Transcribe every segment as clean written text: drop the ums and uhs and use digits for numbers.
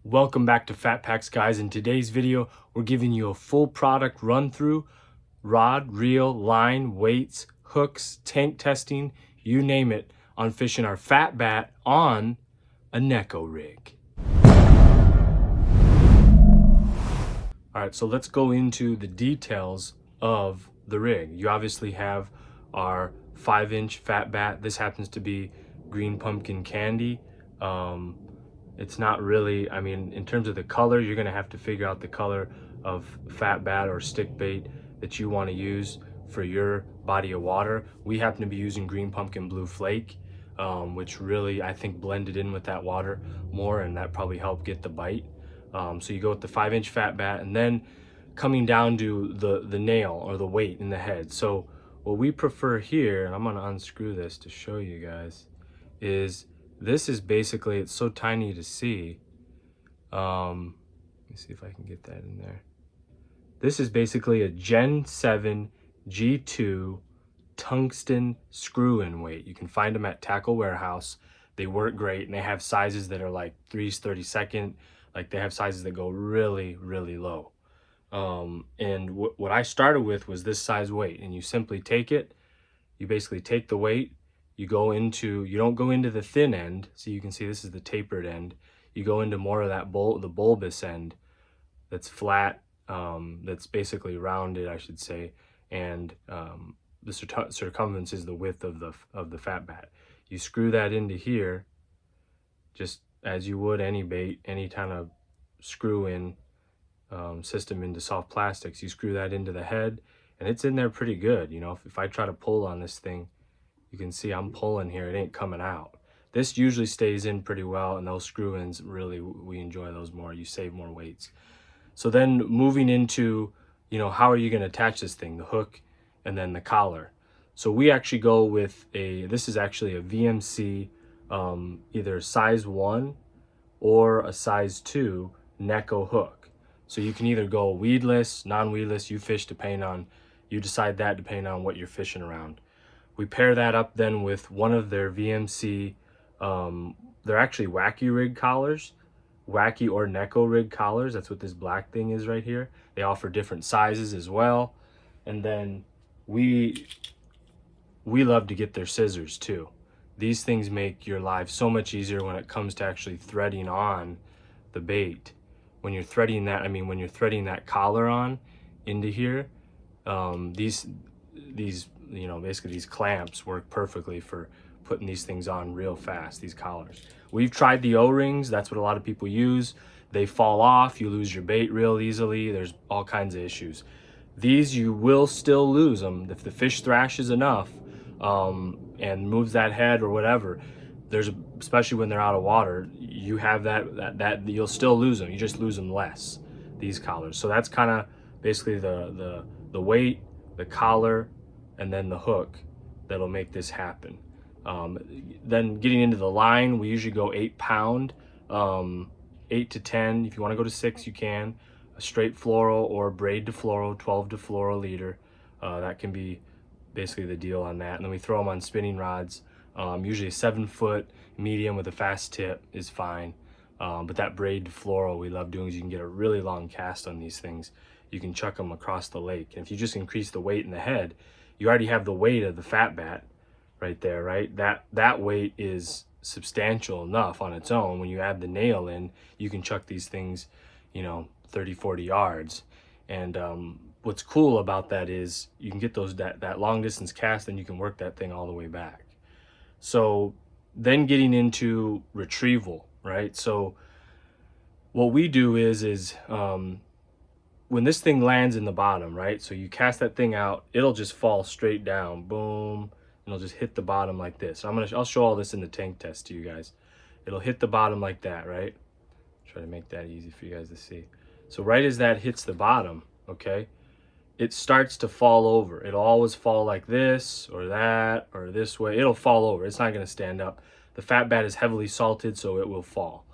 Welcome back to Fat Packs, guys. In today's video, we're giving you a full product run through: rod, reel, line, weights, hooks, tank testing, you name it, on fishing our Phat Bat on a Neko rig. All right, so let's go into the details of the rig. You obviously have our 5-inch Phat Bat. This happens to be green pumpkin candy. It's not really, I mean, in terms of the color, you're gonna have to figure out the color of Phat Bat or stick bait that you wanna use for your body of water. We happen to be using green pumpkin blue flake, which really, I think, blended in with that water more, and that probably helped get the bite. So you go with the 5-inch Phat Bat, and then coming down to the nail or the weight in the head. So what we prefer here, and I'm gonna unscrew this to show you guys, is this is basically, it's so tiny to see. Let me see if I can get that in there. This is basically a Gen 7 G2 tungsten screw-in weight. You can find them at Tackle Warehouse. They work great, and they have sizes that are like 3/32. Like, they have sizes that go really, really low. And what I started with was this size weight, and you simply take it, you basically take the weight, you don't go into the thin end, so you can see this is the tapered end. You go into more of that the bulbous end that's flat, that's basically rounded, I should say, and the circumference is the width of the Phat Bat. You screw that into here, just as you would any bait, any kind of screw-in system into soft plastics. You screw that into the head, and it's in there pretty good. You know, if I try to pull on this thing, you can see I'm pulling here, it ain't coming out. This usually stays in pretty well, and those screw-ins, really, we enjoy those more. You save more weights. So then moving into, you know, how are you going to attach this thing? The hook and then the collar. So we actually go with this is actually a VMC, either size 1 or a size 2 Neko hook. So you can either go weedless, non-weedless, you decide that depending on what you're fishing around. We pair that up then with one of their VMC, they're actually Wacky rig collars, Wacky or Neko rig collars. That's what this black thing is right here. They offer different sizes as well. And then we love to get their scissors too. These things make your life so much easier when it comes to actually threading on the bait. When you're threading that, I mean, when you're threading that collar on into here, these you know, basically these clamps work perfectly for putting these things on real fast, these collars. We've tried the O-rings. That's what a lot of people use. They fall off, you lose your bait real easily. There's all kinds of issues. These, you will still lose them if the fish thrashes enough and moves that head or whatever. Especially when they're out of water, you have that you'll still lose them. You just lose them less, these collars. So that's kind of basically the weight, the collar, and then the hook that'll make this happen. Then getting into the line, we usually go 8-pound, 8 to 10. If you want to go to 6, you can. A straight fluoro or braid to fluoro, 12 to fluoro leader. That can be basically the deal on that. And then we throw them on spinning rods. Usually a 7-foot medium with a fast tip is fine. But that braid to fluoro we love doing, is you can get a really long cast on these things. You can chuck them across the lake. And if you just increase the weight in the head, you already have the weight of the Phat Bat right there, right? That weight is substantial enough on its own. When you add the nail in, you can chuck these things, you know, 30-40 yards. And what's cool about that is you can get that long distance cast, and you can work that thing all the way back. So then getting into retrieval, right? So what we do is when this thing lands in the bottom, right? So you cast that thing out, it'll just fall straight down, boom, and it'll just hit the bottom like this. So I'll show all this in the tank test to you guys. It'll hit the bottom like that, right? Try to make that easy for you guys to see. So right as that hits the bottom, okay, it starts to fall over. It'll always fall like this or that or this way. It'll fall over. It's not going to stand up. The Phat Bat is heavily salted, so it will fall.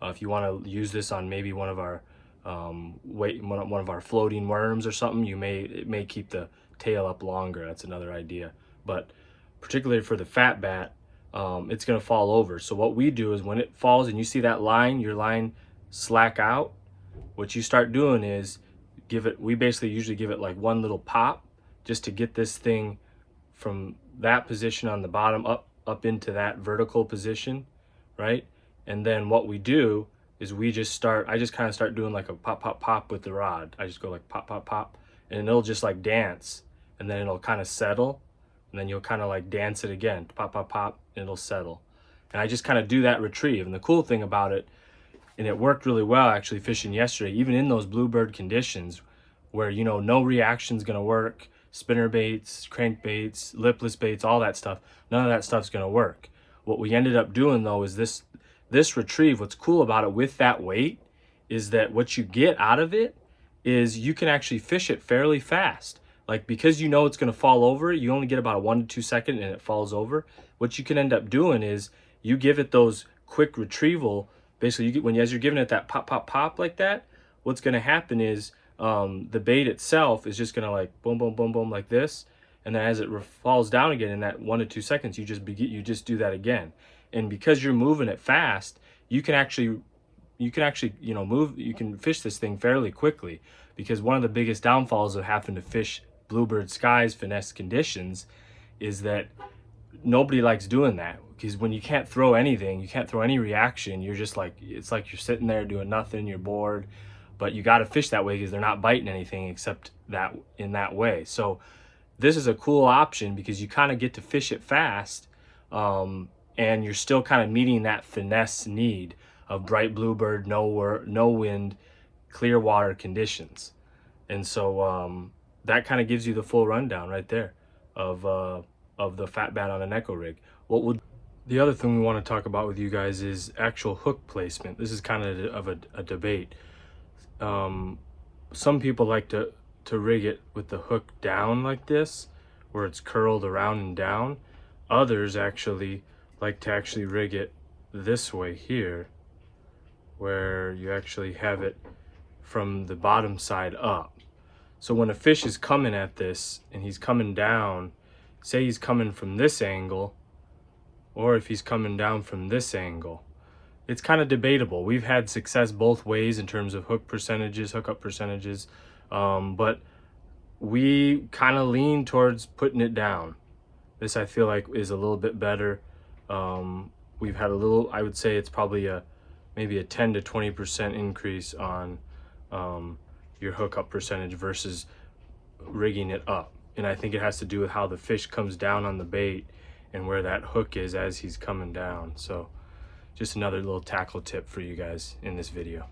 If you want to use this on maybe one of our one of our floating worms or something, it may keep the tail up longer. That's another idea. But particularly for the Phat Bat, it's going to fall over. So what we do is when it falls and you see that line, your line slack out, what you start doing is we basically usually give it like one little pop just to get this thing from that position on the bottom up into that vertical position, right? And then what we do is I just kind of start doing like a pop, pop, pop with the rod. I just go like pop, pop, pop, and it'll just like dance, and then it'll kind of settle, and then you'll kind of like dance it again, pop, pop, pop, and it'll settle. And I just kind of do that retrieve. And the cool thing about it, and it worked really well actually fishing yesterday, even in those bluebird conditions where, you know, no reaction's gonna work, spinner baits, crankbaits, lipless baits, all that stuff, none of that stuff's gonna work. What we ended up doing though is this retrieve, what's cool about it with that weight is that what you get out of it is you can actually fish it fairly fast. Like, because you know it's gonna fall over, you only get about a 1 to 2 second and it falls over. What you can end up doing is you give it those quick retrieval. Basically, as you're giving it that pop, pop, pop like that, what's gonna happen is the bait itself is just gonna like boom, boom, boom, boom like this, and then as it falls down again in that 1 to 2 seconds, you just do that again. And because you're moving it fast, you can actually you can fish this thing fairly quickly. Because one of the biggest downfalls of having to fish bluebird skies finesse conditions is that nobody likes doing that, because when you can't throw anything, you can't throw any reaction, you're just like, it's like you're sitting there doing nothing, you're bored. But you got to fish that way because they're not biting anything except that in that way. So this is a cool option because you kind of get to fish it fast, and you're still kind of meeting that finesse need of bright bluebird, no wind, clear water conditions. And so that kind of gives you the full rundown right there of the Phat Bat on a Neko rig. The other thing we want to talk about with you guys is actual hook placement. This is kind of a debate. Some people like to rig it with the hook down like this, where it's curled around and down. Others actually like to rig it this way here, where you actually have it from the bottom side up. So when a fish is coming at this and he's coming down, say he's coming from this angle, or if he's coming down from this angle, it's kind of debatable. We've had success both ways in terms of hookup percentages, but we kind of lean towards putting it down. This I feel like is a little bit better. We've had I would say it's probably maybe a 10 to 20% increase on your hookup percentage versus rigging it up. And I think it has to do with how the fish comes down on the bait and where that hook is as he's coming down. So just another little tackle tip for you guys in this video.